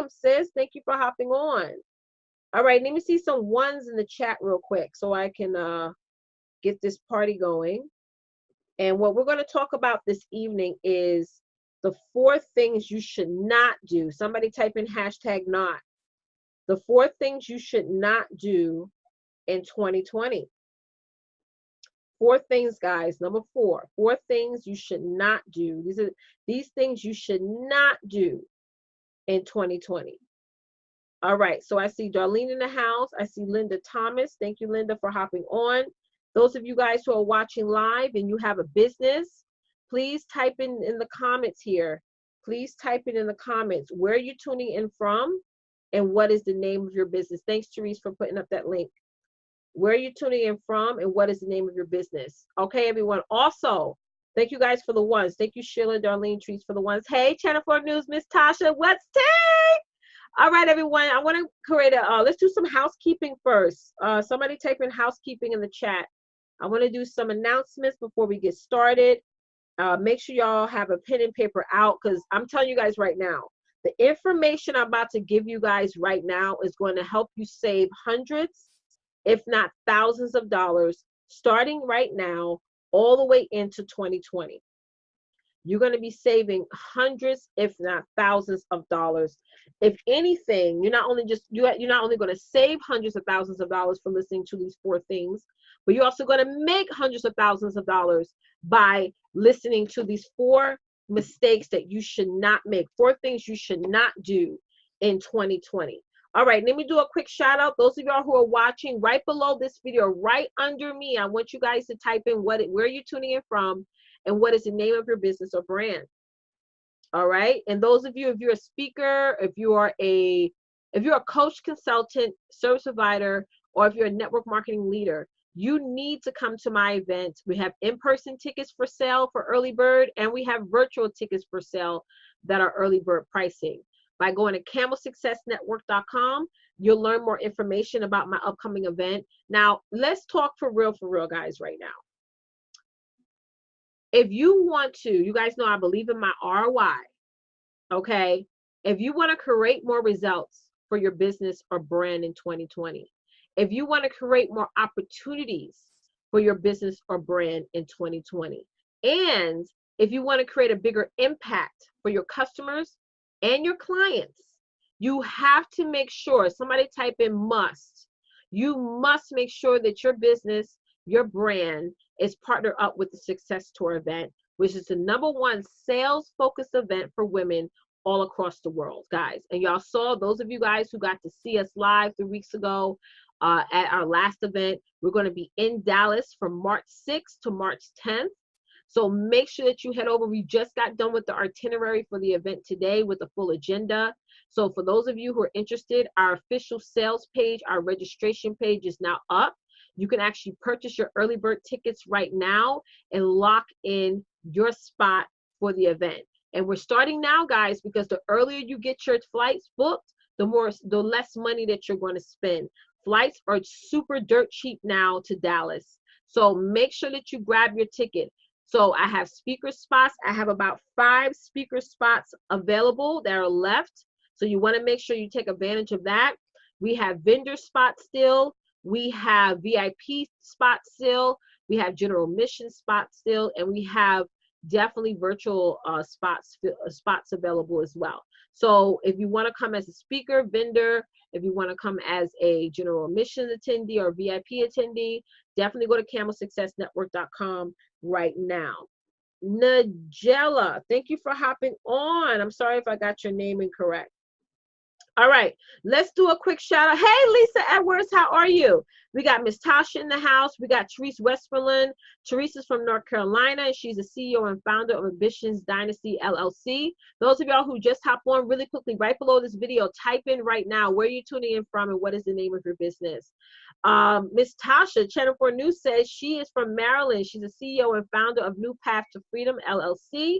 sis. Thank you for hopping on. All right, let me see some ones in the chat real quick so I can get this party going. And what we're going to talk about this evening is the 4 things you should not do. Somebody type in hashtag not. The 4 things you should not do in 2020. 4 things, guys. Number 4. 4 things you should not do. These things you should not do in 2020. All right, so I see Darlene in the house. I see Linda Thomas. Thank you, Linda, for hopping on. Those of you guys who are watching live and you have a business, please type in the comments here. Please type it in the comments. Where are you tuning in from and what is the name of your business? Thanks, Therese, for putting up that link. Where are you tuning in from and what is the name of your business? Okay, everyone. Also, thank you guys for the ones. Thank you, Sheila, Darlene, Therese, for the ones. Hey, Channel 4 News, Miss Tasha, what's tea? All right, everyone, I want to create let's do some housekeeping first. Somebody type in housekeeping in the chat. I want to do some announcements before we get started. Make sure y'all have a pen and paper out because I'm telling you guys right now, the information I'm about to give you guys right now is going to help you save hundreds, if not thousands of dollars, starting right now, all the way into 2020. You're going to be saving hundreds, if not thousands of dollars. If anything, you're not only going to save hundreds of thousands of dollars for listening to these 4 things, but you're also going to make hundreds of thousands of dollars by listening to these 4 mistakes that you should not make, 4 things you should not do in 2020. All right, let me do a quick shout out. Those of y'all who are watching right below this video, right under me, I want you guys to type in where you're tuning in from and what is the name of your business or brand. All right. And those of you, if you're a speaker, if you're a coach, consultant, service provider, or if you're a network marketing leader, you need to come to my event. We have in-person tickets for sale for early bird, and we have virtual tickets for sale that are early bird pricing. By going to camelsuccessnetwork.com, you'll learn more information about my upcoming event. Now, let's talk for real, guys, right now. If you want to, you guys know I believe in my ROI, okay? If you want to create more results for your business or brand in 2020, if you want to create more opportunities for your business or brand in 2020, and if you want to create a bigger impact for your customers and your clients, you have to make sure, somebody type in must, you must make sure that your business, your brand is partnered up with the Success Tour event, which is the #1 sales-focused event for women all across the world, guys. And y'all saw, those of you guys who got to see us live 3 weeks ago at our last event, we're going to be in Dallas from March 6th to March 10th. So make sure that you head over. We just got done with the itinerary for the event today with the full agenda. So for those of you who are interested, our official sales page, our registration page is now up. You can actually purchase your early bird tickets right now and lock in your spot for the event. And we're starting now, guys, because the earlier you get your flights booked, the less money that you're going to spend. Flights are super dirt cheap now to Dallas. So make sure that you grab your ticket. So I have speaker spots. I have about 5 speaker spots available that are left. So you want to make sure you take advantage of that. We have vendor spots still. We have VIP spots still. We have general mission spots still. And we have definitely virtual spots available as well. So if you want to come as a speaker, vendor, if you want to come as a general admission attendee or VIP attendee, definitely go to camelsuccessnetwork.com right now. Nigella, thank you for hopping on. I'm sorry if I got your name incorrect. All right, let's do a quick shout out. Hey, Lisa Edwards, how are you? We got Miss Tasha in the house. We got Therese Westmoreland. Therese is from North Carolina, and she's the CEO and founder of Ambitions Dynasty LLC. Those of y'all who just hop on really quickly, right below this video, type in right now where you're tuning in from and what is the name of your business. Miss Tasha, Channel 4 News, says she is from Maryland. She's the CEO and founder of New Path to Freedom LLC.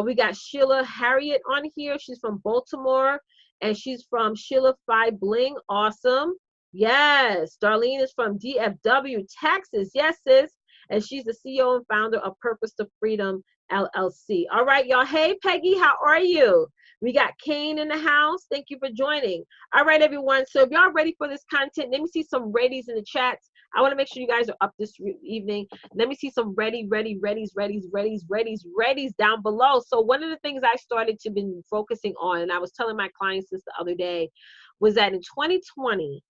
We got Sheila Harriet on here. She's from Baltimore. And she's from Sheila Phi Bling. Awesome. Yes. Darlene is from DFW, Texas. Yes, sis. And she's the CEO and founder of Purpose to Freedom LLC. All right, y'all. Hey, Peggy, how are you? We got Kane in the house. Thank you for joining. All right, everyone. So if y'all ready for this content, let me see some readies in the chats. I want to make sure you guys are up this evening. Let me see some readies down below. So one of the things I started to been focusing on, and I was telling my clients this the other day, was that in 2020,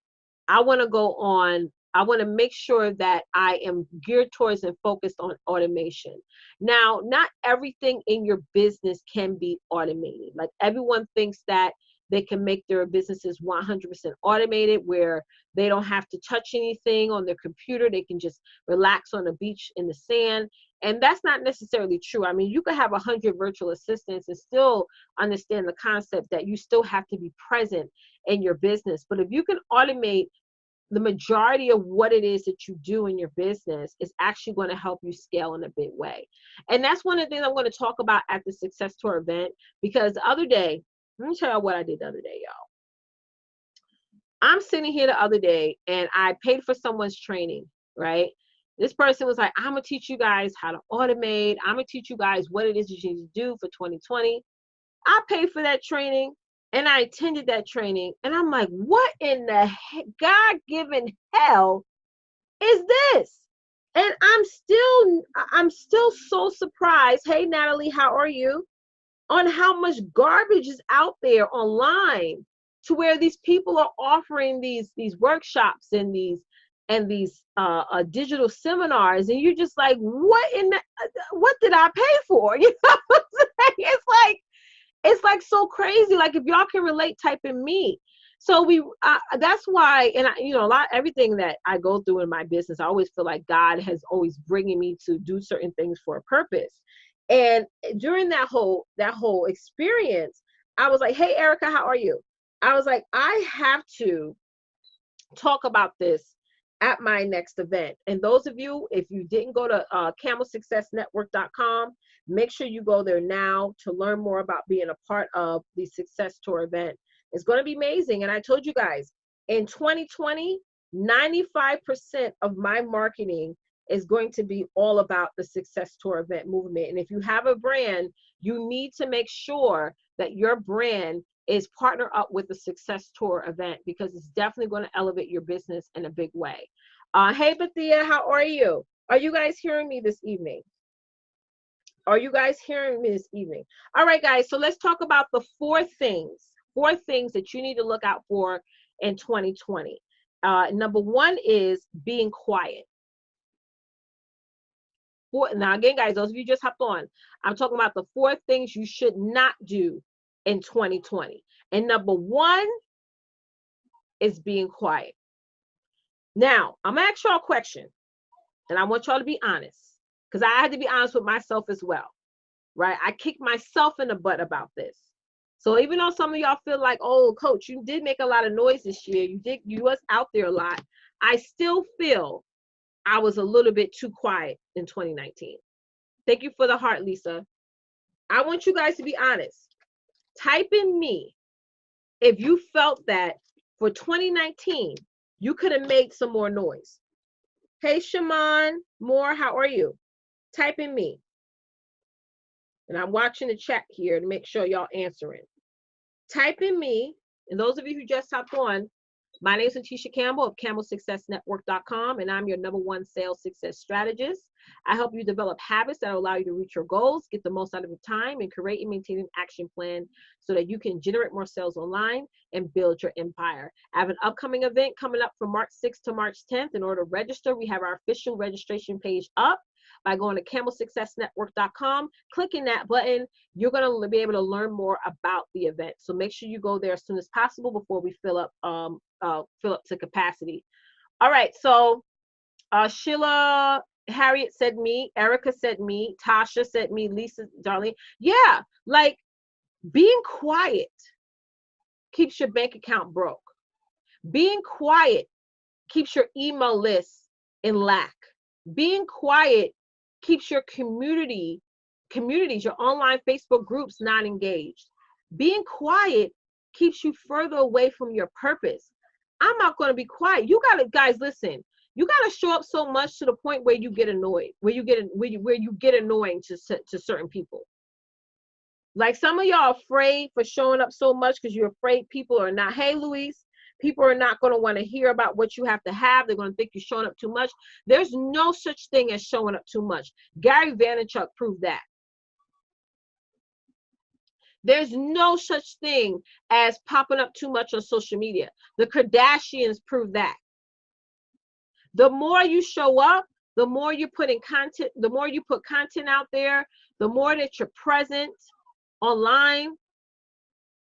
I want to make sure that I am geared towards and focused on automation. Now, not everything in your business can be automated. Like everyone thinks that they can make their businesses 100% automated where they don't have to touch anything on their computer. They can just relax on a beach in the sand. And that's not necessarily true. I mean, you could have 100 virtual assistants and still understand the concept that you still have to be present in your business. But if you can automate the majority of what it is that you do in your business, is actually going to help you scale in a big way. And that's one of the things I'm going to talk about at the Success Tour event, because the other day, let me tell you what I did the other day, y'all. I'm sitting here the other day and I paid for someone's training, right? This person was like, I'm going to teach you guys how to automate. I'm going to teach you guys what it is you need to do for 2020. I paid for that training and I attended that training. And I'm like, what in the God-given hell is this? And I'm still so surprised. Hey, Natalie, how are you? On how much garbage is out there online, to where these people are offering these workshops and these digital seminars, and you're just like, what did I pay for? You know what I'm saying? It's like so crazy. Like, if y'all can relate, type in me. So that's why, and everything that I go through in my business, I always feel like God has always bringing me to do certain things for a purpose. And during that whole experience, I was like, hey, Erica, how are you? I was like, I have to talk about this at my next event. And those of you, if you didn't go to camelsuccessnetwork.com, make sure you go there now to learn more about being a part of the Success Tour event. It's going to be amazing. And I told you guys, in 2020, 95% of my marketing is going to be all about the Success Tour event movement. And if you have a brand, you need to make sure that your brand is partner up with the Success Tour event, because it's definitely going to elevate your business in a big way. Hey, Bethia, how are you? Are you guys hearing me this evening? Are you guys hearing me this evening? All right, guys, so let's talk about the four things that you need to look out for in 2020. Number one is being quiet. Now, again, guys, those of you just hopped on, I'm talking about the 4 things you should not do in 2020. And number 1 is being quiet. Now, I'm going to ask y'all a question, and I want y'all to be honest, because I had to be honest with myself as well, right? I kicked myself in the butt about this. So even though some of y'all feel like, oh, coach, you did make a lot of noise this year, you was out there a lot, I still feel I was a little bit too quiet in 2019. Thank you for the heart, Lisa. I want you guys to be honest. Type in me if you felt that for 2019, you could have made some more noise. Hey, Shaman Moore, how are you? Type in me. And I'm watching the chat here to make sure y'all answering. Type in me, and those of you who just hopped on, my name is Letitia Campbell of CamelSuccessNetwork.com, and I'm your #1 sales success strategist. I help you develop habits that will allow you to reach your goals, get the most out of your time, and create and maintain an action plan so that you can generate more sales online and build your empire. I have an upcoming event coming up from March 6th to March 10th. In order to register, we have our official registration page up. By going to CamelSuccessNetwork.com, clicking that button, you're going to be able to learn more about the event. So make sure you go there as soon as possible before we fill up to capacity. All right, so Sheila, Harriet said me, Erica said me, Tasha said me, Lisa, Darlene. Yeah, like being quiet keeps your bank account broke. Being quiet keeps your email list in lack. Being quiet keeps your communities, your online Facebook groups not engaged. Being quiet keeps you further away from your purpose. I'm not going to be quiet. You got to, guys, listen, you got to show up so much to the point where you get annoyed, where you get annoying to certain people. Like some of y'all afraid for showing up so much because you're afraid people are not, hey, Luis, people are not going to want to hear about what you have to have. They're going to think you're showing up too much. There's no such thing as showing up too much. Gary Vaynerchuk proved that. There's no such thing as popping up too much on social media. The Kardashians prove that. The more you show up, the more you put in content, the more you put content out there, the more that you're present online,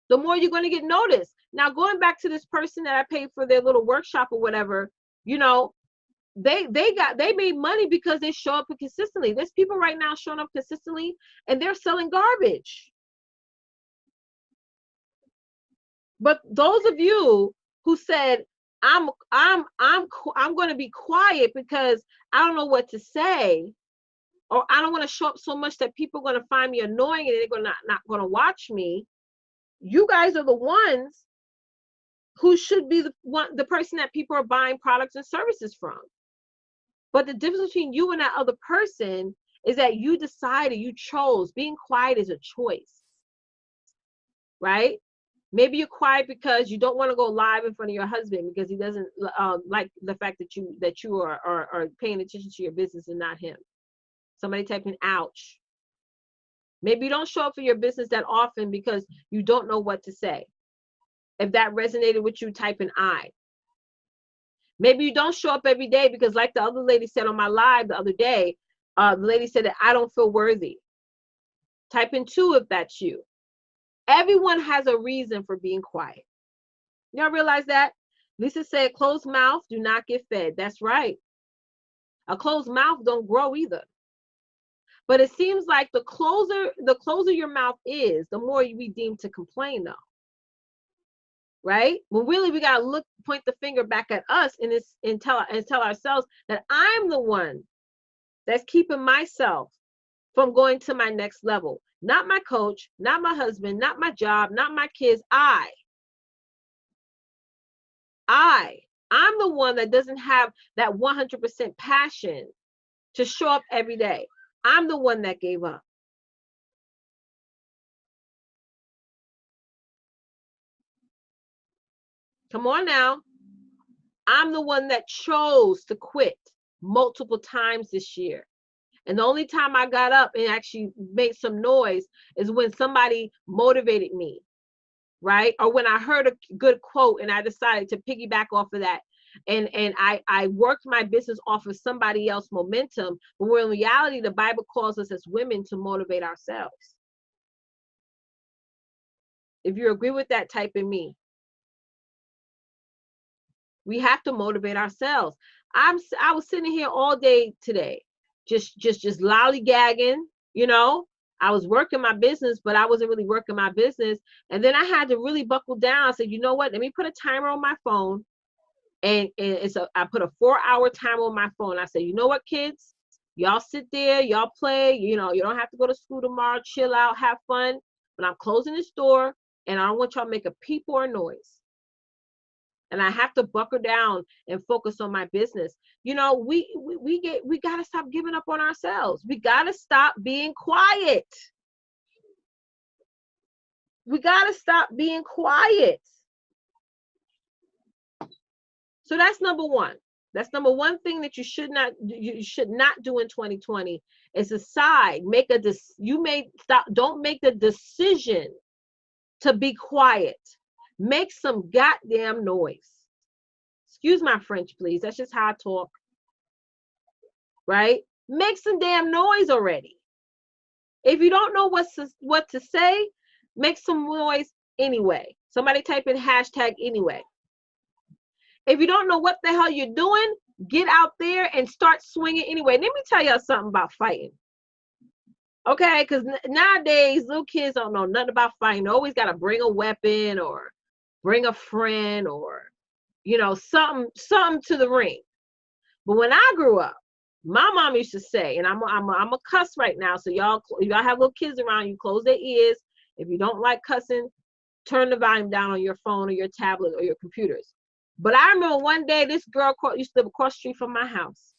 the more you're going to get noticed. Now, going back to this person that I paid for their little workshop or whatever, you know, they made money because they show up consistently. There's people right now showing up consistently and they're selling garbage. But those of you who said, I'm going to be quiet because I don't know what to say, or I don't want to show up so much that people are going to find me annoying and they're going to not going to watch me. You guys are the ones who should be the person that people are buying products and services from. But the difference between you and that other person is that you decided, you chose. Being quiet is a choice, right? Maybe you're quiet because you don't want to go live in front of your husband because he doesn't like the fact that you are paying attention to your business and not him. Somebody typing ouch. Maybe you don't show up for your business that often because you don't know what to say. If that resonated with you, type an I. Maybe you don't show up every day because, like the other lady said on my live the other day, the lady said that I don't feel worthy. Type in 2 if that's you. Everyone has a reason for being quiet. Y'all realize that? Lisa said, closed mouth do not get fed. That's right. A closed mouth don't grow either. But it seems like the closer your mouth is, the more you be deemed to complain though. Right? Well, really, we gotta point the finger back at us and tell ourselves that I'm the one that's keeping myself from going to my next level. Not my coach, not my husband, not my job, not my kids. I'm the one that doesn't have that 100% passion to show up every day. I'm the one that gave up. Come on now. I'm the one that chose to quit multiple times this year. And the only time I got up and actually made some noise is when somebody motivated me, right? Or when I heard a good quote and I decided to piggyback off of that. And I worked my business off of somebody else's momentum. But when in reality, the Bible calls us as women to motivate ourselves. If you agree with that, type in me. We have to motivate ourselves. I was sitting here all day today, just lollygagging, you know. I was working my business, but I wasn't really working my business. And then I had to really buckle down. I said, you know what? Let me put a timer on my phone. And I put a 4-hour timer on my phone. I said, you know what, kids? Y'all sit there, y'all play. You know, you don't have to go to school tomorrow. Chill out, have fun. But I'm closing this door, and I don't want y'all to make a peep or a noise. And I have to buckle down and focus on my business. You know, we got to stop giving up on ourselves. We got to stop being quiet. We got to stop being quiet. So that's number one. That's number one thing that you should not do in 2020 is decide, don't make the decision to be quiet. Make some goddamn noise. Excuse my French, please. That's just how I talk. Right? Make some damn noise already. If you don't know what to say, make some noise anyway. Somebody type in hashtag anyway. If you don't know what the hell you're doing, get out there and start swinging anyway. Let me tell y'all something about fighting. Okay? Because nowadays, little kids don't know nothing about fighting. They always got to bring a weapon or bring a friend or, you know, something to the ring. But when I grew up, my mom used to say, and I'm a cuss right now, so y'all have little kids around you, close their ears. If you don't like cussing, turn the volume down on your phone or your tablet or your computers. But I remember one day this girl used to live across the street from my house,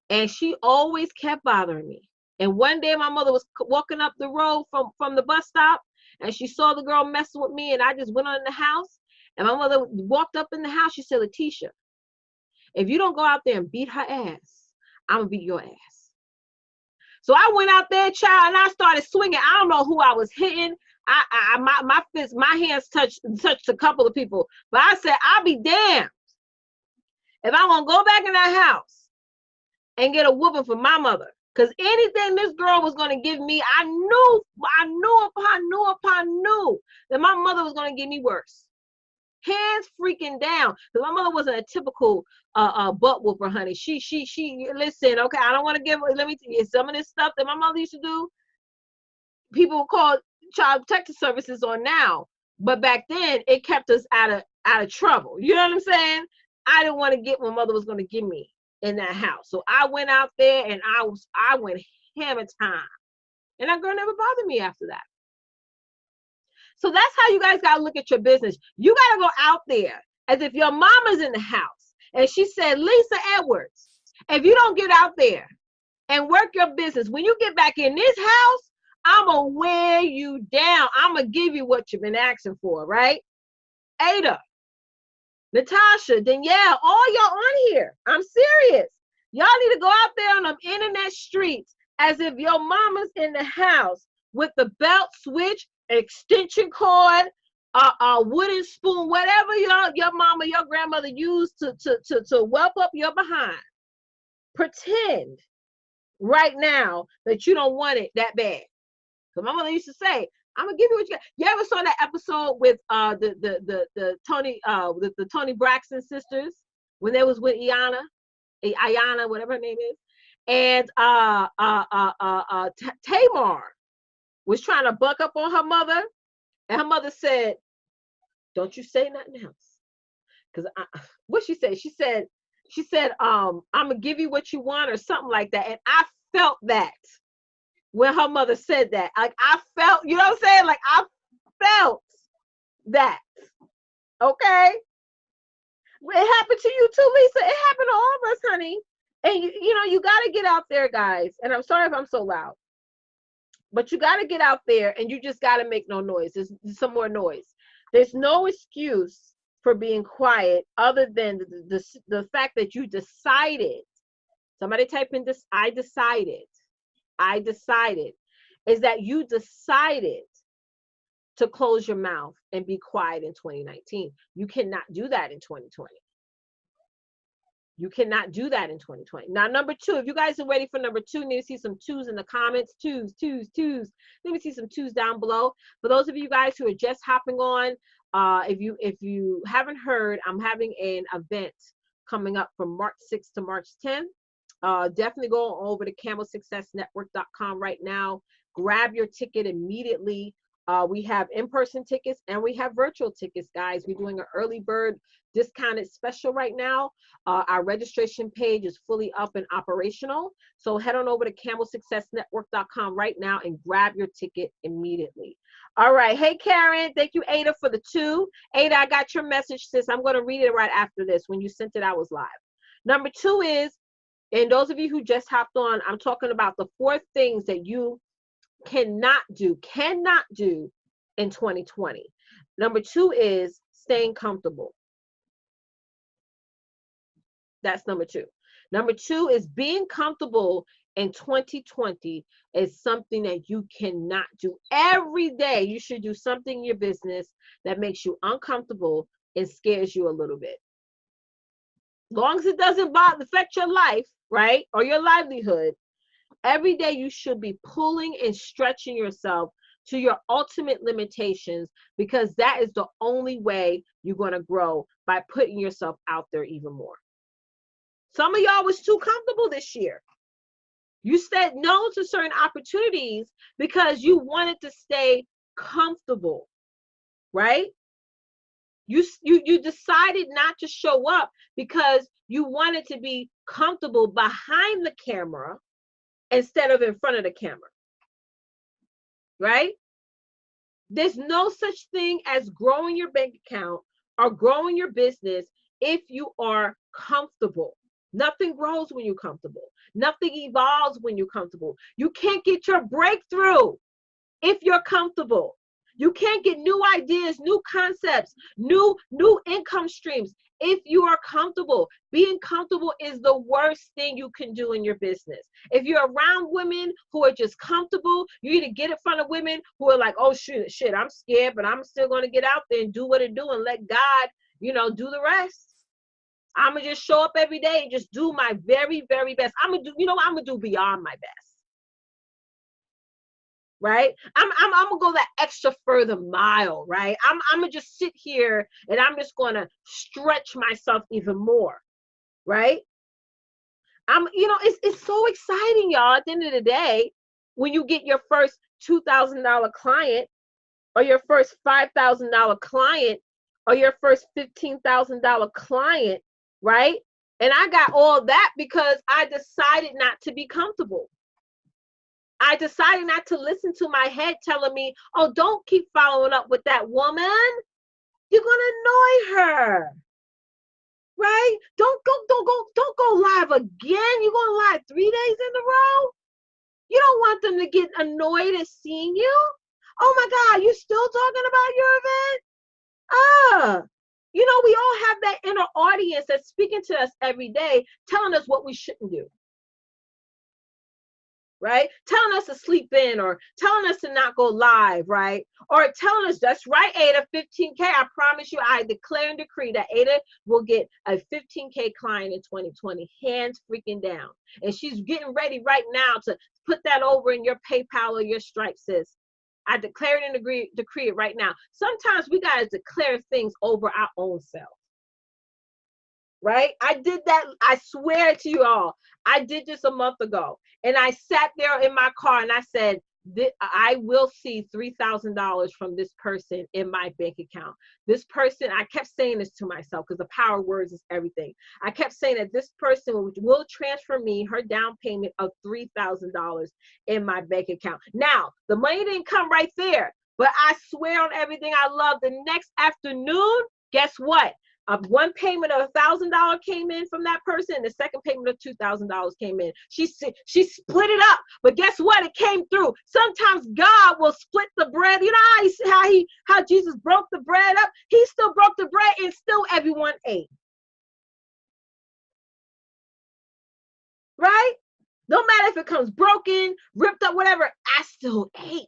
and she always kept bothering me. And one day my mother was walking up the road from the bus stop, and she saw the girl messing with me, and I just went on in the house. And my mother walked up in the house. She said, Letitia, if you don't go out there and beat her ass, I'm going to beat your ass. So I went out there, child, and I started swinging. I don't know who I was hitting. My fists, my hands touched a couple of people. But I said, I'll be damned if I'm going to go back in that house and get a whooping from my mother. Because anything this girl was going to give me, I knew that my mother was going to give me worse. Hands freaking down. Because my mother wasn't a typical butt whooper, honey. She listen, okay, I don't want to give, let me tell you, some of this stuff that my mother used to do, people call child protective services on now. But back then, it kept us out of trouble. You know what I'm saying? I didn't want to get what mother was going to give me in that house. So I went out there and I went hammer time. And that girl never bothered me after that. So that's how you guys got to look at your business. You got to go out there as if your mama's in the house. And she said, Lisa Edwards, if you don't get out there and work your business, when you get back in this house, I'm going to wear you down. I'm going to give you what you've been asking for, right? Ada, Natasha, Danielle, all y'all on here. I'm serious. Y'all need to go out there on them internet streets as if your mama's in the house with the belt switch, extension cord, a wooden spoon, whatever your mama, your grandmother used to whelp up your behind. Pretend right now that you don't want it that bad. Because my mother used to say, I'm gonna give you what you got. You ever saw that episode with the Tony Braxton sisters when they was with Ayanna, whatever her name is, and Tamar was trying to buck up on her mother, and her mother said, "Don't you say nothing else." Because what she said? She said, I'm gonna give you what you want or something like that, and I felt that. When her mother said that, like I felt, you know what I'm saying? Like I felt that. Okay. It happened to you too, Lisa. It happened to all of us, honey. And you got to get out there, guys. And I'm sorry if I'm so loud, but you got to get out there and you just got to make no noise. There's some more noise. There's no excuse for being quiet other than the fact that you decided. Somebody type in this, I decided, is that you decided to close your mouth and be quiet in 2019. You cannot do that in 2020. You cannot do that in 2020. Now, number two, if you guys are ready for number two, need to see some twos in the comments. Twos. Let me see some twos down below. For those of you guys who are just hopping on, if you haven't heard, I'm having an event coming up from March 6th to March 10th. Definitely go over to camelsuccessnetwork.com right now. Grab your ticket immediately. We have in-person tickets and we have virtual tickets, guys. We're doing an early bird discounted special right now. Our registration page is fully up and operational. So head on over to camelsuccessnetwork.com right now and grab your ticket immediately. All right. Hey, Karen. Thank you, Ada, for the 2. Ada, I got your message, sis. I'm going to read it right after this. When you sent it, I was live. Number 2 is, and those of you who just hopped on, I'm talking about the 4 things that you cannot do in 2020. Number 2 is staying comfortable. That's number 2. Number 2 is being comfortable in 2020 is something that you cannot do. Every day you should do something in your business that makes you uncomfortable and scares you a little bit. Long as it doesn't affect your life, right, or your livelihood, every day you should be pulling and stretching yourself to your ultimate limitations, because that is the only way you're going to grow, by putting yourself out there even more. Some of y'all was too comfortable this year. You said no to certain opportunities because you wanted to stay comfortable, right? You decided not to show up because you wanted to be comfortable behind the camera instead of in front of the camera, right? There's no such thing as growing your bank account or growing your business if you are comfortable. Nothing grows when you're comfortable. Nothing evolves when you're comfortable. You can't get your breakthrough if you're comfortable. You can't get new ideas, new concepts, new income streams if you are comfortable. Being comfortable is the worst thing you can do in your business. If you're around women who are just comfortable, you either get in front of women who are like, oh shit, I'm scared, but I'm still going to get out there and do what I do and let God, do the rest. I'm going to just show up every day and just do my very, very best. I'm going to do, I'm going to do beyond my best. Right? I'm gonna go that extra further mile, right? I'm gonna just sit here and I'm just gonna stretch myself even more, right? It's so exciting, y'all. At the end of the day, when you get your first $2,000 client, or your first $5,000 client, or your first $15,000 client, right? And I got all that because I decided not to be comfortable. I decided not to listen to my head telling me, oh, don't keep following up with that woman. You're going to annoy her. Right? Don't go live again. You're going to live 3 days in a row. You don't want them to get annoyed at seeing you. Oh my God, you still talking about your event? We all have that inner audience that's speaking to us every day, telling us what we shouldn't do. Right? Telling us to sleep in, or telling us to not go live, right? Or telling us, that's right, Ada, 15K. I promise you, I declare and decree that Ada will get a 15K client in 2020, hands freaking down. And she's getting ready right now to put that over in your PayPal or your Stripe, sis. I declare it and decree it right now. Sometimes we got to declare things over our own self. Right? I did that. I swear to you all, I did this a month ago. And I sat there in my car and I said, I will see $3,000 from this person in my bank account. This person, I kept saying this to myself because the power of words is everything. I kept saying that this person will transfer me her down payment of $3,000 in my bank account. Now, the money didn't come right there, but I swear on everything I love, the next afternoon, guess what? One payment of $1,000 came in from that person, and the second payment of $2,000 came in. She split it up, but guess what? It came through. Sometimes God will split the bread. You know how Jesus broke the bread up? He still broke the bread, and still everyone ate. Right? No matter if it comes broken, ripped up, whatever, I still ate.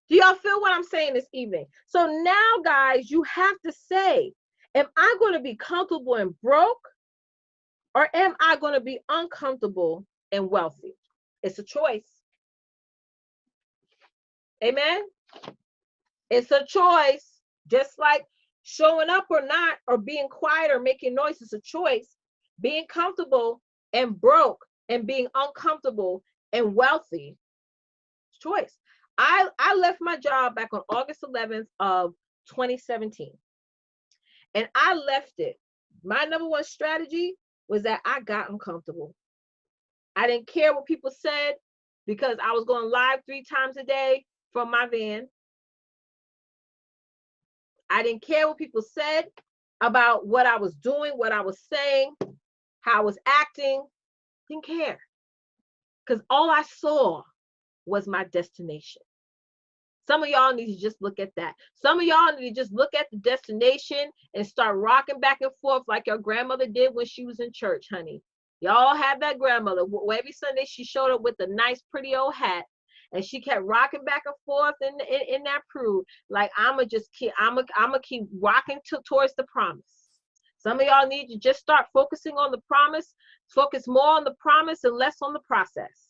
Do y'all feel what I'm saying this evening? So now, guys, you have to say, am I going to be comfortable and broke, or am I going to be uncomfortable and wealthy? It's a choice. Amen? It's a choice. Just like showing up or not, or being quiet or making noise, is a choice. Being comfortable and broke and being uncomfortable and wealthy, it's a choice. I left my job back on August 11th of 2017. And I left it. My number one strategy was that I got uncomfortable. I didn't care what people said because I was going live 3 times a day from my van. I didn't care what people said about what I was doing, what I was saying, how I was acting. Didn't care. Because all I saw was my destination. Some of y'all need to just look at that. Some of y'all need to just look at the destination and start rocking back and forth like your grandmother did when she was in church, honey. Y'all have that grandmother. Every Sunday she showed up with a nice, pretty old hat, and she kept rocking back and forth in that pew. Like, I'ma keep rocking towards the promise. Some of y'all need to just start focusing on the promise. Focus more on the promise and less on the process.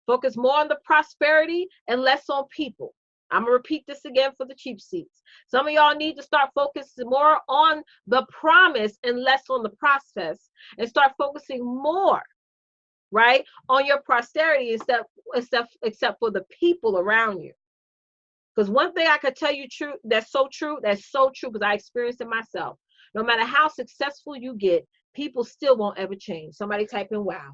Focus more on the prosperity and less on people. I'm going to repeat this again for the cheap seats. Some of y'all need to start focusing more on the promise and less on the process, and start focusing more, right, on your prosperity except for the people around you. Because one thing I could tell you that's so true because I experienced it myself. No matter how successful you get, people still won't ever change. Somebody type in wow.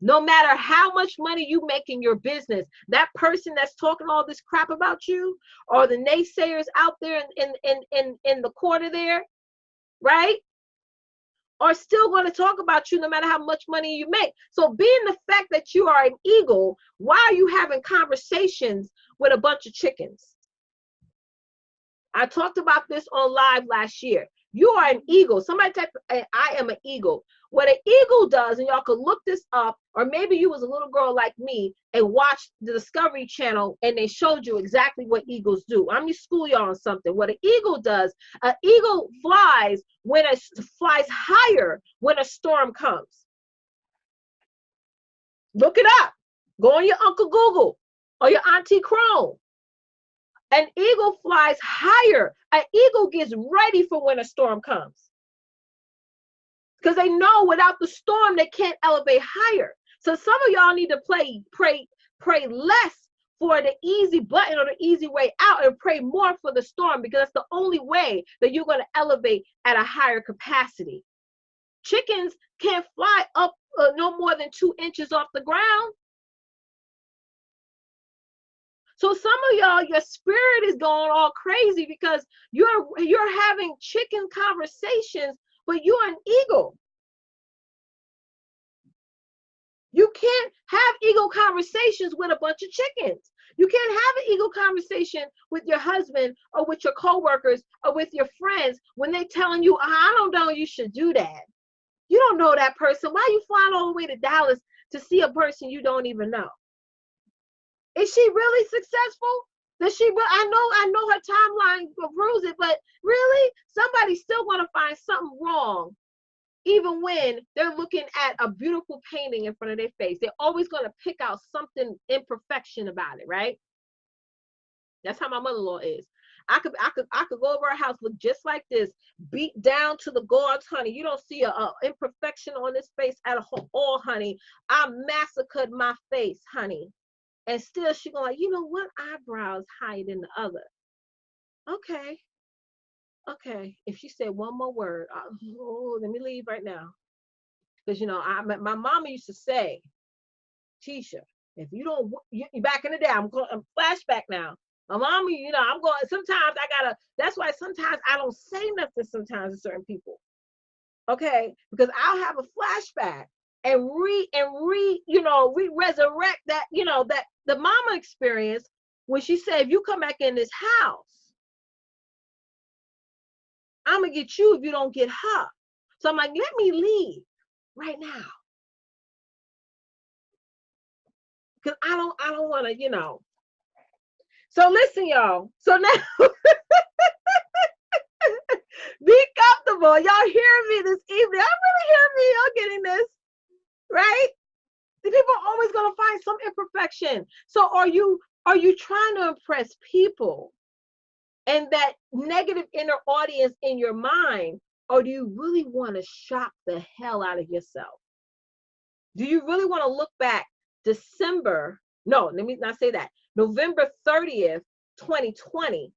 No matter how much money you make in your business, that person that's talking all this crap about you, or the naysayers out there in the corner there, right? are still going to talk about you no matter how much money you make. So being the fact that you are an eagle, why are you having conversations with a bunch of chickens? I talked about this on live last year. You are an eagle. Somebody type, I am an eagle. What an eagle does, and y'all could look this up, or maybe you was a little girl like me and watched the Discovery Channel and they showed you exactly what eagles do. I'm going to school y'all on something. What an eagle does, an eagle flies flies higher when a storm comes. Look it up. Go on your Uncle Google or your Auntie Chrome. An eagle flies higher. An eagle gets ready for when a storm comes. Because they know without the storm, they can't elevate higher. So some of y'all need to pray less for the easy button or the easy way out and pray more for the storm, because that's the only way that you're going to elevate at a higher capacity. Chickens can't fly up no more than 2 inches off the ground. So some of y'all, your spirit is going all crazy because you're having chicken conversations, but you're an eagle. You can't have eagle conversations with a bunch of chickens. You can't have an eagle conversation with your husband or with your coworkers or with your friends when they're telling you, I don't know, you should do that. You don't know that person. Why are you flying all the way to Dallas to see a person you don't even know? Is she really successful? Does she? I know her timeline proves it, but really, somebody's still going to find something wrong, even when they're looking at a beautiful painting in front of their face. They're always going to pick out something imperfection about it, right? That's how my mother-in-law is. I could go over her house, look just like this, beat down to the gods, honey. You don't see a imperfection on this face at all, honey. I massacred my face, honey. And still she going like, you know what? Eyebrows higher than the other. Okay. If she said one more word, let me leave right now. Because, my mama used to say, Tisha, if you don't, back in the day, I'm flashback now. My mama, I'm going, sometimes that's why sometimes I don't say nothing sometimes to certain people. Okay. Because I'll have a flashback and resurrect that, that the mama experience when she said, if you come back in this house, I'm gonna get you if you don't get her. So I'm like, let me leave right now. Because I don't want to, So listen, y'all. So now be comfortable. Y'all hear me this evening. I really hear me. Y'all getting this, right? The people are always gonna find some imperfection. So are you trying to impress people and that negative inner audience in your mind, or do you really want to shock the hell out of yourself? Do you really want to look back let me not say that. November 30th, 2020.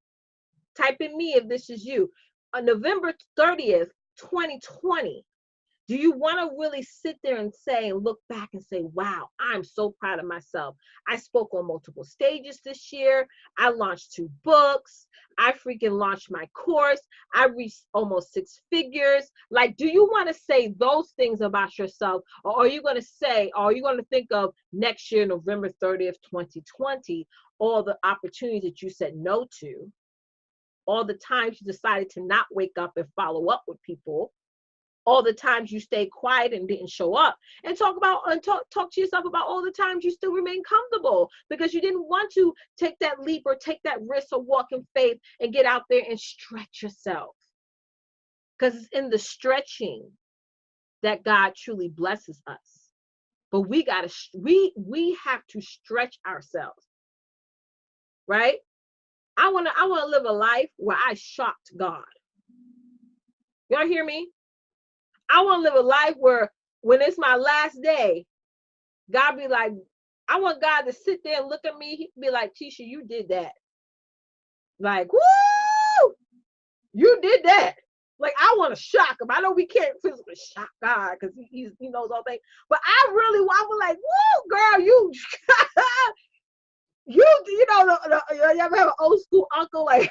Type in me if this is you. On November 30th, 2020. Do you want to really sit there and look back and say, wow, I'm so proud of myself. I spoke on multiple stages this year. I launched 2 books. I freaking launched my course. I reached almost 6 figures. Like, do you want to say those things about yourself? Or are you going to think of next year, November 30th, 2020, all the opportunities that you said no to, all the times you decided to not wake up and follow up with people, all the times you stayed quiet and didn't show up, and talk to yourself about all the times you still remain comfortable because you didn't want to take that leap or take that risk or walk in faith and get out there and stretch yourself. Because it's in the stretching that God truly blesses us. But we have to stretch ourselves, right? I want to live a life where I shocked God. Y'all hear me? I want to live a life where when it's my last day, God be like, I want God to sit there and look at me. He'd be like, Tisha, you did that. Like, woo! You did that. Like, I want to shock him. I know we can't physically shock God because he knows all things. But I was like, woo, girl, you ever have an old school uncle like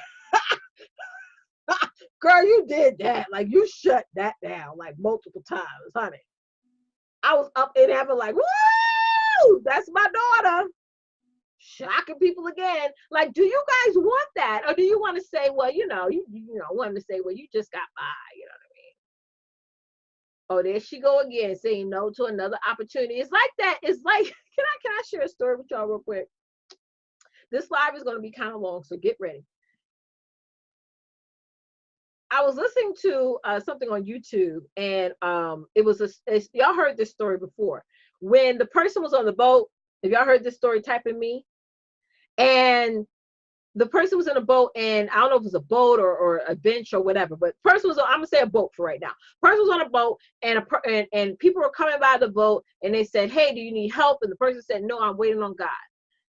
Girl, you did that. Like, you shut that down like multiple times, honey. I was up in heaven like, woo, that's my daughter. Shocking people again. Like, do you guys want that? Or do you want to say, well, you want to say, well, you just got by, you know what I mean? Oh, there she go again, saying no to another opportunity. It's like that. It's like, can I share a story with y'all real quick? This live is going to be kind of long, so get ready. I was listening to something on YouTube, and it was y'all heard this story before. When the person was on the boat, if y'all heard this story, type in me. And the person was in a boat, and I don't know if it was a boat or a bench or whatever, but person was on, I'm gonna say a boat for right now. Person was on a boat, and people were coming by the boat, and they said, "Hey, do you need help?" And the person said, "No, I'm waiting on God."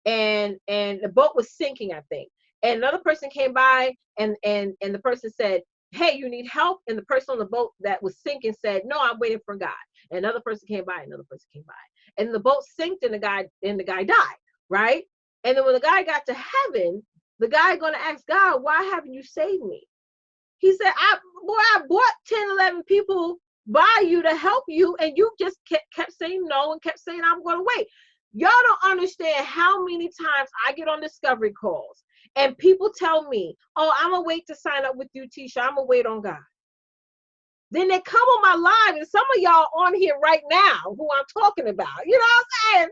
And the boat was sinking, I think. And another person came by, and the person said, "Hey, you need help?" And the person on the boat that was sinking said, "No, I'm waiting for God." And another person came by, another person came by, and the boat sank, and the guy died, right? And then when the guy got to heaven, the guy going to ask God, "Why haven't you saved me?" He said, I brought 10, 11 people by you to help you, and you just kept saying no and kept saying, "I'm going to wait." Y'all don't understand how many times I get on discovery calls and people tell me, "Oh, I'm going to wait to sign up with you, Tisha. I'm going to wait on God." Then they come on my live, and some of y'all on here right now who I'm talking about, you know what I'm saying?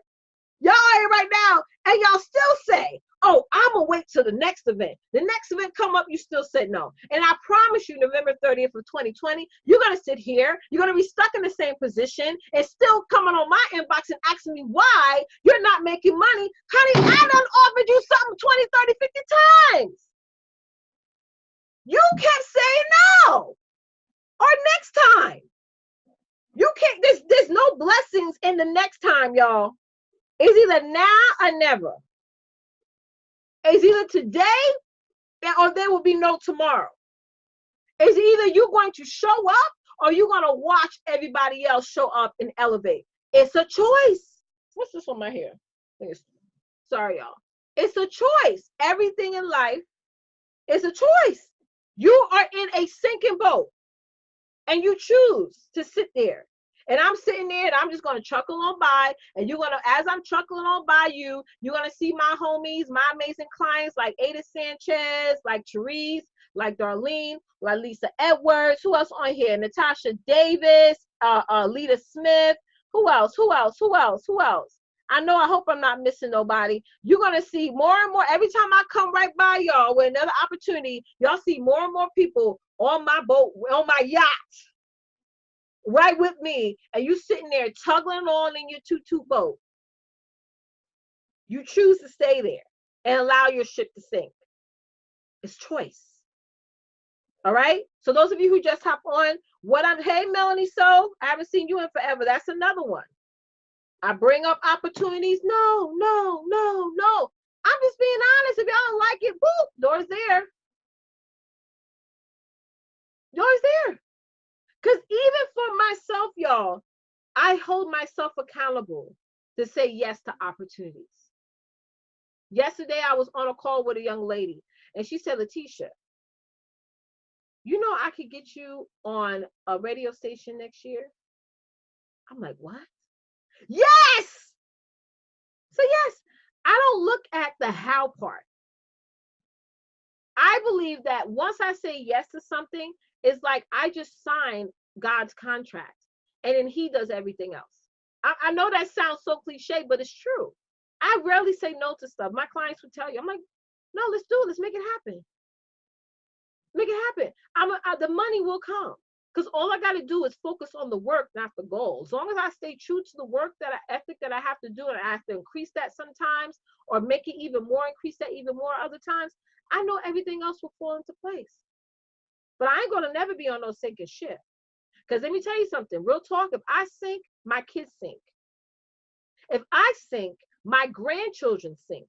Y'all here right now, and y'all still say, "Oh, I'm gonna wait till the next event." The next event come up, you still said no. And I promise you, November 30th of 2020, you're gonna sit here, you're gonna be stuck in the same position and still coming on my inbox and asking me why you're not making money. Honey, I done offered you something 20, 30, 50 times. You kept saying no. Or next time. You can't, there's no blessings in the next time, y'all. It's either now or never. It's either today or there will be no tomorrow. It's either you're going to show up or you're going to watch everybody else show up and elevate. It's a choice. What's this on my hair? Sorry, y'all. It's a choice. Everything in life is a choice. You are in a sinking boat and you choose to sit there. And I'm sitting there and I'm just going to chuckle on by. And you're going to, as I'm chuckling on by you, you're going to see my homies, my amazing clients like Ada Sanchez, like Therese, like Darlene, like Lisa Edwards. Who else on here? Natasha Davis, Lita Smith. Who else? I know, I hope I'm not missing nobody. You're going to see more and more. Every time I come right by y'all with another opportunity, y'all see more and more people on my boat, on my yacht, right with me, and you sitting there tugging on in your tutu boat. You choose to stay there and allow your ship to sink. It's choice. All right. So those of you who just hop on, hey Melanie, so I haven't seen you in forever. That's another one. I bring up opportunities. No. I'm just being honest. If y'all don't like it, boop, door's there. Door's there. Because even for myself, y'all, I hold myself accountable to say yes to opportunities. Yesterday, I was on a call with a young lady, and she said, "Letitia, you know I could get you on a radio station next year?" I'm like, "What?" Yes! So yes, I don't look at the how part. I believe that once I say yes to something, it's like I just signed God's contract, and then he does everything else. I know that sounds so cliche, but it's true. I rarely say no to stuff. My clients would tell you, I'm like, "No, let's do it. Let's make it happen. Make it happen." The money will come because all I got to do is focus on the work, not the goal. As long as I stay true to the work ethic that I have to do, and I have to increase that sometimes or make it even more, increase that even more other times, I know everything else will fall into place. But I ain't going to never be on no sinking ship. Because let me tell you something, real talk, if I sink, my kids sink. If I sink, my grandchildren sink.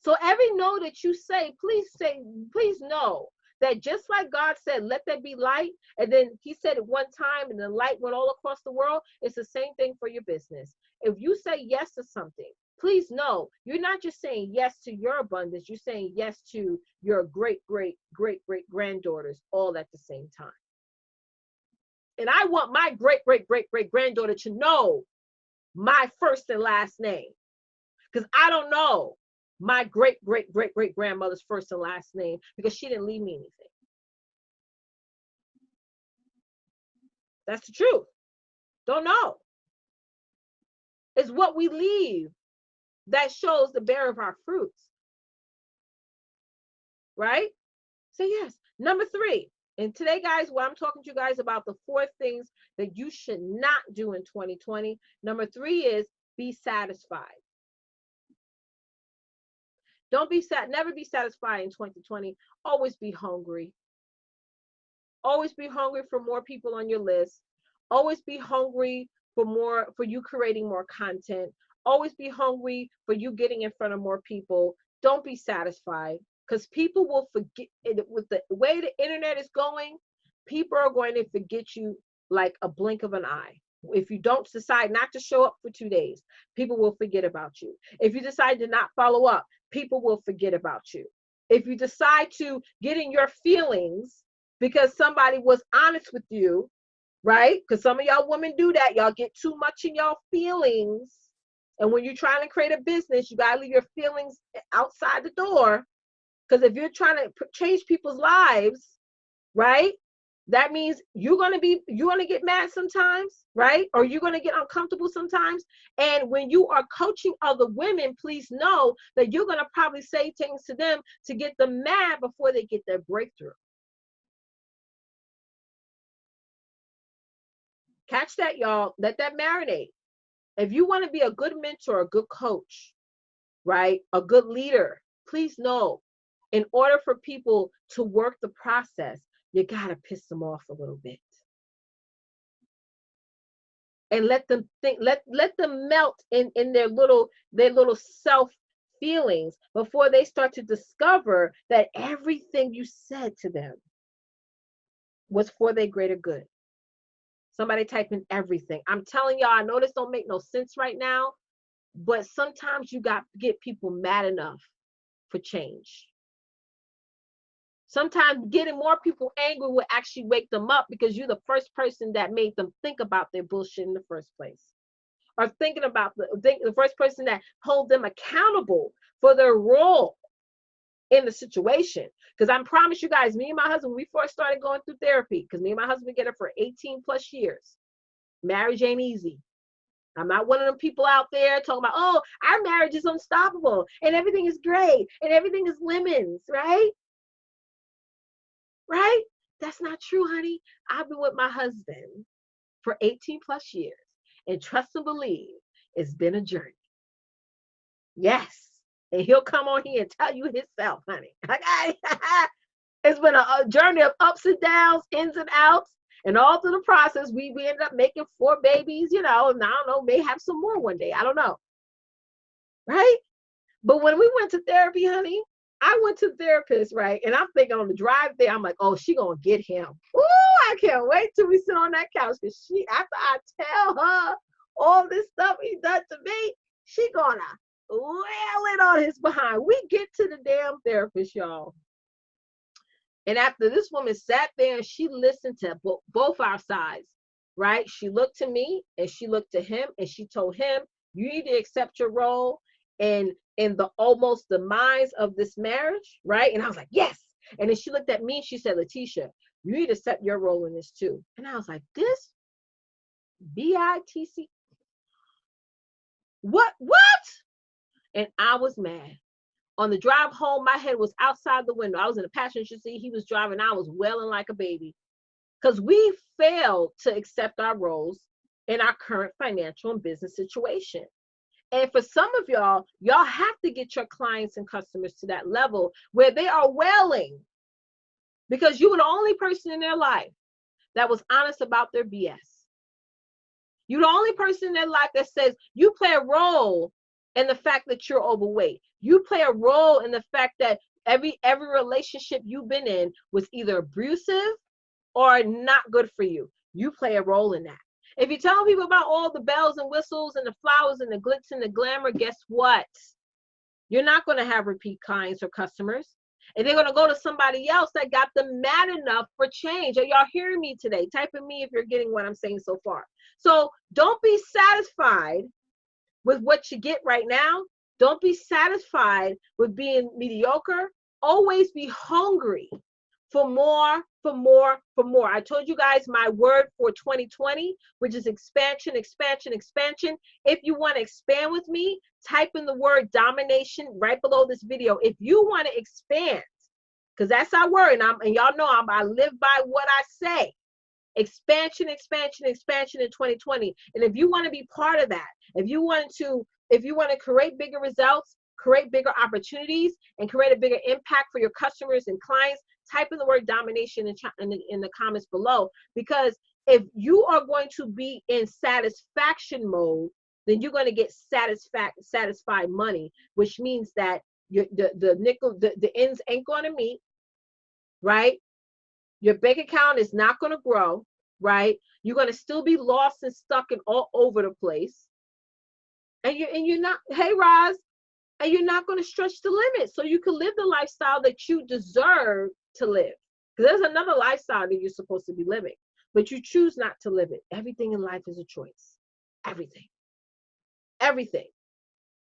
So every no that you say, please know that just like God said, "Let there be light," and then he said it one time and the light went all across the world, it's the same thing for your business. If you say yes to something, please know you're not just saying yes to your abundance, you're saying yes to your great, great, great, great granddaughters all at the same time. And I want my great, great, great, great granddaughter to know my first and last name, because I don't know my great, great, great, great grandmother's first and last name because she didn't leave me anything. That's the truth. Don't know. It's what we leave that shows the bearer of our fruits. Right? So yes. Number 3. And today, guys, what I'm talking to you guys about the 4 things that you should not do in 2020. Number 3 is be satisfied. Don't be sad. Never be satisfied in 2020. Always be hungry. Always be hungry for more people on your list. Always be hungry for you creating more content. Always be hungry for you getting in front of more people. Don't be satisfied, because people will forget. With the way the internet is going, people are going to forget you like a blink of an eye. If you don't decide not to show up for 2 days, people will forget about you. If you decide to not follow up, people will forget about you. If you decide to get in your feelings because somebody was honest with you, right? Because some of y'all women do that. Y'all get too much in y'all feelings. And when you're trying to create a business, you got to leave your feelings outside the door. Because if you're trying to change people's lives, right? That means you're going to get mad sometimes, right? Or you're going to get uncomfortable sometimes. And when you are coaching other women, please know that you're going to probably say things to them to get them mad before they get their breakthrough. Catch that, y'all. Let that marinate. If you want to be a good mentor, a good coach, right? A good leader, please know, in order for people to work the process, you got to piss them off a little bit. And let them think, let them melt in their little self feelings before they start to discover that everything you said to them was for their greater good. Somebody type in everything. I'm telling y'all, I know this don't make no sense right now, but sometimes you got to get people mad enough for change. Sometimes getting more people angry will actually wake them up, because you're the first person that made them think about their bullshit in the first place. Or thinking about the first person that hold them accountable for their role in the situation. Because I promise you guys, me and my husband, we first started going through therapy, because me and my husband get it for 18 plus years. Marriage ain't easy. I'm not one of them people out there talking about, oh, our marriage is unstoppable and everything is great and everything is lemons, right? Right? That's not true, honey. I've been with my husband for 18 plus years, and trust and believe, it's been a journey. Yes. And he'll come on here and tell you himself, honey. Okay? It's been a journey of ups and downs, ins and outs. And all through the process, we ended up making 4 babies, and I don't know, may have some more one day. I don't know. Right? But when we went to therapy, honey, I went to the therapist, right? And I'm thinking on the drive there, I'm like, oh, she gonna get him. Ooh, I can't wait till we sit on that couch, because after I tell her all this stuff he done to me, she gonna wail it on his behind. We get to the damn therapist, y'all. And after this woman sat there and she listened to both our sides, right? She looked to me and she looked to him and she told him, you need to accept your role in the almost demise of this marriage, right? And I was like, yes. And then she looked at me and she said, Letitia, you need to accept your role in this too. And I was like, this BITC, what? And I was mad. On the drive home, my head was outside the window. I was in the passenger seat. He was driving. I was wailing like a baby, because we failed to accept our roles in our current financial and business situation. And for some of y'all have to get your clients and customers to that level where they are wailing because you were the only person in their life that was honest about their BS. You're the only person in their life that says you play a role in the fact that you're overweight. You play a role in the fact that every relationship you've been in was either abusive or not good for you. You play a role in that. If you're telling people about all the bells and whistles and the flowers and the glitz and the glamour, guess what? You're not going to have repeat clients or customers. And they're going to go to somebody else that got them mad enough for change. Are y'all hearing me today? Type in me if you're getting what I'm saying so far. So don't be satisfied with what you get right now. Don't be satisfied with being mediocre. Always be hungry for more, for more, for more. I told you guys my word for 2020, which is expansion, expansion, expansion. If you want to expand with me, type in the word domination right below this video. If you want to expand, because that's our word, and y'all know I live by what I say. Expansion, expansion, expansion in 2020. And if you want to be part of that, if you want to create bigger results, create bigger opportunities, and create a bigger impact for your customers and clients, type in the word domination in the comments below. Because if you are going to be in satisfaction mode, then you're going to get satisfied money, which means that the ends ain't going to meet, right? Your bank account is not going to grow, right? You're going to still be lost and stuck and all over the place. And you're not, hey Roz, and you're not going to stretch the limit so you can live the lifestyle that you deserve to live. Because there's another lifestyle that you're supposed to be living, but you choose not to live it. Everything in life is a choice. Everything. Everything.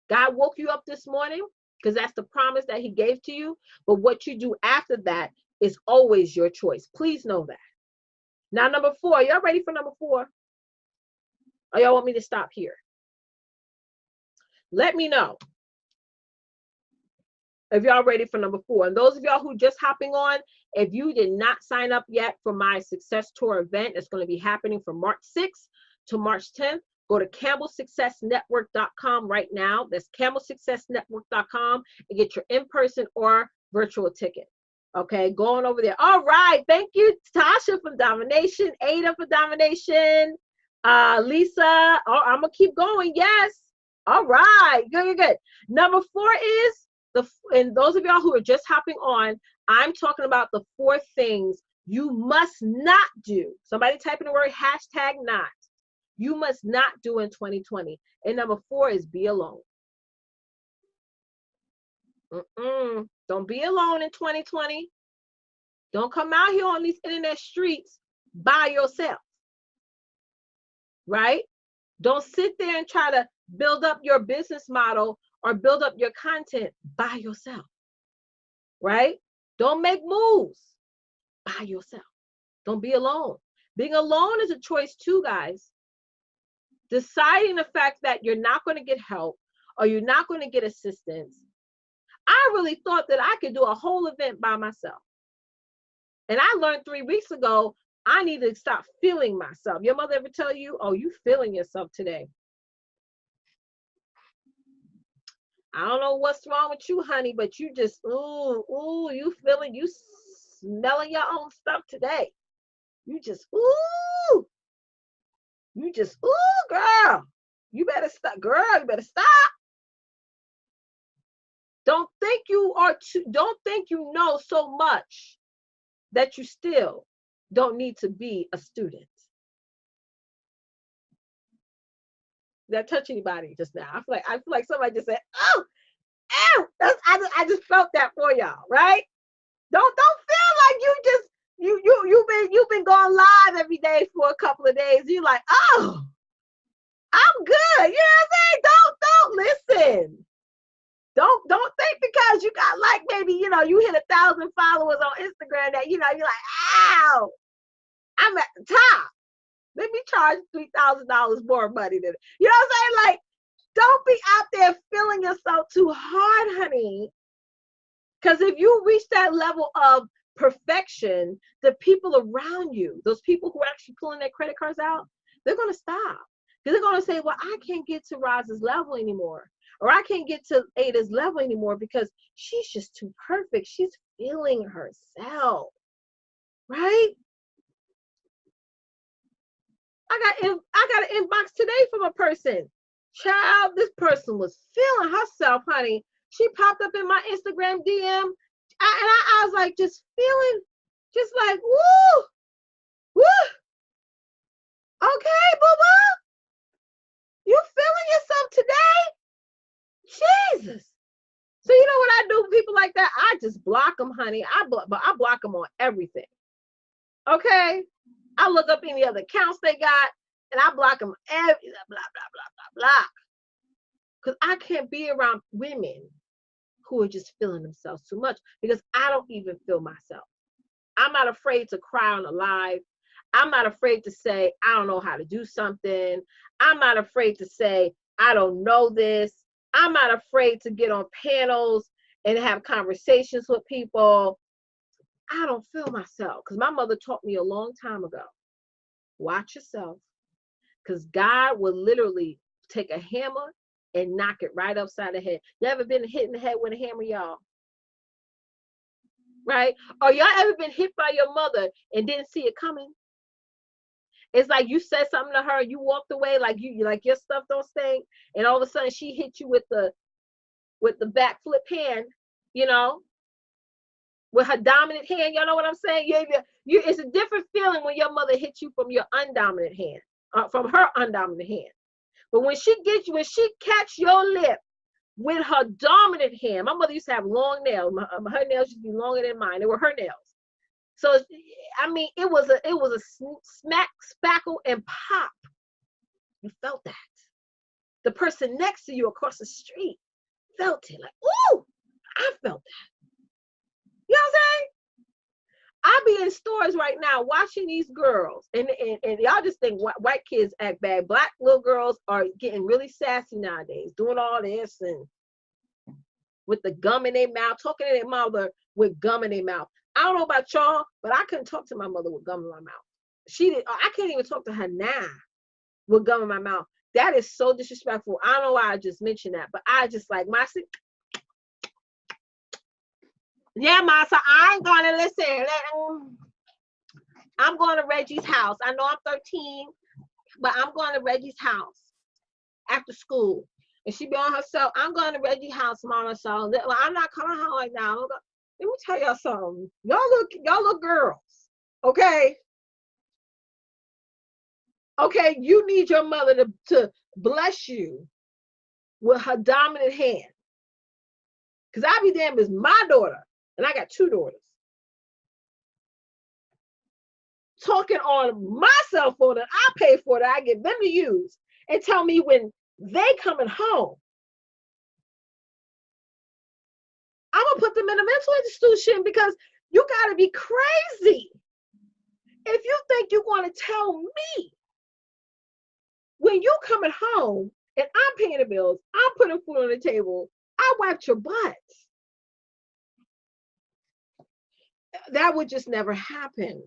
God woke you up this morning because that's the promise that he gave to you. But what you do after that is always your choice. Please know that. Now, number 4, y'all ready for number 4? Or y'all want me to stop here? Let me know if y'all ready for number 4. And those of y'all who just hopping on, if you did not sign up yet for my Success Tour event, it's going to be happening from March 6th to March 10th. Go to CampbellSuccessNetwork.com right now. That's CampbellSuccessNetwork.com and get your in-person or virtual ticket. Okay, going over there. All right, thank you, Tasha, for domination. Ada for domination. Lisa, oh, I'm gonna keep going. Yes. All right, good. Number 4 is and those of y'all who are just hopping on, I'm talking about the 4 things you must not do. Somebody type in the word #not. You must not do in 2020. And number 4 is be alone. Don't be alone in 2020. Don't come out here on these internet streets by yourself, right? Don't sit there and try to build up your business model or build up your content by yourself, right? Don't make moves by yourself. Don't be alone. Being alone is a choice too, guys. Deciding the fact that you're not going to get help or you're not going to get assistance. I really thought that I could do a whole event by myself. And I learned 3 weeks ago, I need to stop feeling myself. Your mother ever tell you, oh, you feeling yourself today? I don't know what's wrong with you, honey, but you just, you smelling your own stuff today. You just, girl, you better stop, girl, you better stop. Don't think you know so much that you still don't need to be a student. Did that touch anybody just now? I feel like somebody just said, oh, I just felt that for y'all, right? Don't feel like you've been going live every day for a couple of days. You're like, oh, I'm good. You know what I'm saying? Don't listen. Don't think because you got like maybe, you hit 1,000 followers on Instagram that, you're like, ow, I'm at the top. Let me charge $3,000 more money than, you know what I'm saying? Like, don't be out there feeling yourself too hard, honey. Because if you reach that level of perfection, the people around you, those people who are actually pulling their credit cards out, they're going to stop. Because they're going to say, well, I can't get to Roz's level anymore. Or I can't get to Ada's level anymore because she's just too perfect. She's feeling herself, right? I got an inbox today from a person. Child, this person was feeling herself, honey. She popped up in my Instagram DM. I was like, just feeling, just like, woo. Okay, boo-boo. like that, I just block them, honey. But I block them on everything. Okay? I look up any other accounts they got, and I block them every blah, blah, blah, blah, blah. Because I can't be around women who are just feeling themselves too much, because I don't even feel myself. I'm not afraid to cry on a live. I'm not afraid to say, I don't know how to do something. I'm not afraid to say, I don't know this. I'm not afraid to get on panels and have conversations with people. I don't feel myself, because my mother taught me a long time ago, watch yourself, because God will literally take a hammer and knock it right upside the head. You ever been hit in the head with a hammer, y'all? Right? Or y'all ever been hit by your mother and didn't see it coming? It's like you said something to her, you walked away like you like your stuff don't stink, and all of a sudden she hit you with the back flip hand, you know, with her dominant hand. Y'all know what I'm saying? It's a different feeling when your mother hits you from your undominant hand, from her undominant hand. But when she catch your lip with her dominant hand, my mother used to have long nails. Her nails used to be longer than mine. They were her nails. So I mean, it was a smack, spackle, and pop. You felt that. The person next to you across the street felt it. Like, ooh, I felt that. You know what I'm saying? I be in stores right now watching these girls, and y'all just think white kids act bad. Black little girls are getting really sassy nowadays, doing all this and with the gum in their mouth, talking to their mother with gum in their mouth. I don't know about y'all, but I couldn't talk to my mother with gum in my mouth. I can't even talk to her now with gum in my mouth. That is so disrespectful. I don't know why I just mentioned that, but I just like yeah, Ma, so I ain't gonna listen. I'm going to Reggie's house. I know I'm 13, but I'm going to Reggie's house after school. And she be on herself, I'm going to Reggie's house, Mama. So I'm not coming home right now. Let me tell y'all something. Y'all look girls, okay? Okay, you need your mother to bless you with her dominant hand. Because I be damned, it's my daughter, and I got 2 daughters, talking on my cell phone that I pay for, that I get them to use, and tell me when they coming home, I'm gonna put them in a mental institution, because you gotta be crazy if you think you're gonna tell me when you coming home and I'm paying the bills, I'm putting food on the table, I wiped your butt. That would just never happen.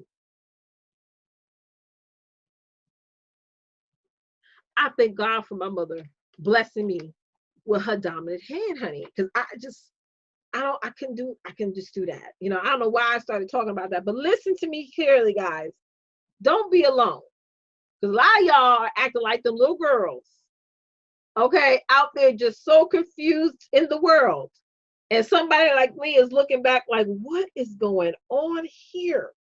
I thank God for my mother blessing me with her dominant hand, honey, because I can just do that. You know, I don't know why I started talking about that, but listen to me clearly, guys. Don't be alone, because a lot of y'all are acting like them little girls, okay, out there just so confused in the world. And somebody like me is looking back like, what is going on here?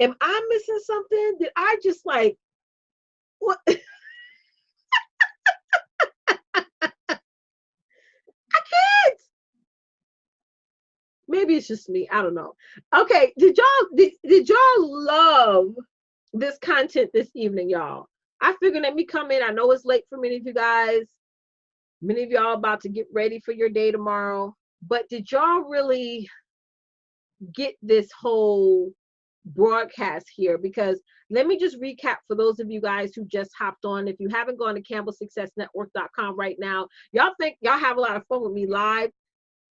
Am I missing something? Did I just like, what? I can't. Maybe it's just me. I don't know. Okay, did y'all love this content this evening, y'all? I figured, let me come in. I know it's late for many of you guys. Many of y'all about to get ready for your day tomorrow. But did y'all really get this whole broadcast here? Because let me just recap for those of you guys who just hopped on. If you haven't gone to campbellsuccessnetwork.com right now, y'all think y'all have a lot of fun with me live.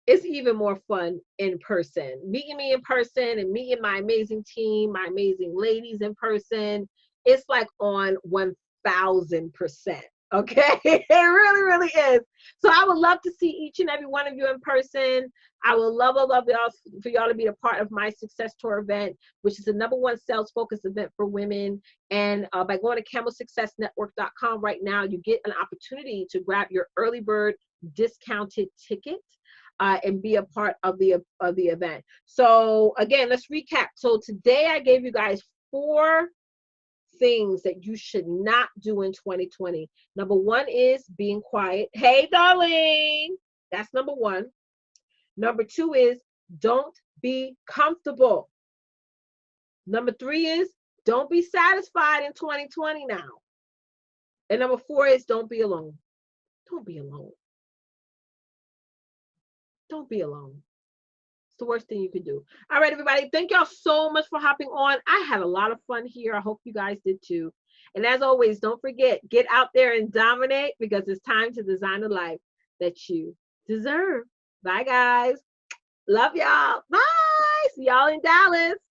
It's even more fun in person. Meeting me in person and meeting my amazing team, my amazing ladies in person, it's like on 1000%. Okay, it really, really is. So I would love to see each and every one of you in person. I would love y'all for y'all to be a part of my Success Tour event, which is the #1 sales-focused event for women. And by going to campbellsuccessnetwork.com right now, you get an opportunity to grab your early bird discounted ticket. And be a part of the event. So again, let's recap. So today I gave you guys 4 things that you should not do in 2020. #1 is being quiet. Hey, darling, that's #1. Number 2 is don't be comfortable. Number 3 is don't be satisfied in 2020 now. And number 4 is don't be alone. Don't be alone. Don't be alone. It's the worst thing you can do. All right, everybody. Thank y'all so much for hopping on. I had a lot of fun here. I hope you guys did too. And as always, don't forget, get out there and dominate because it's time to design a life that you deserve. Bye, guys. Love y'all. Bye. See y'all in Dallas.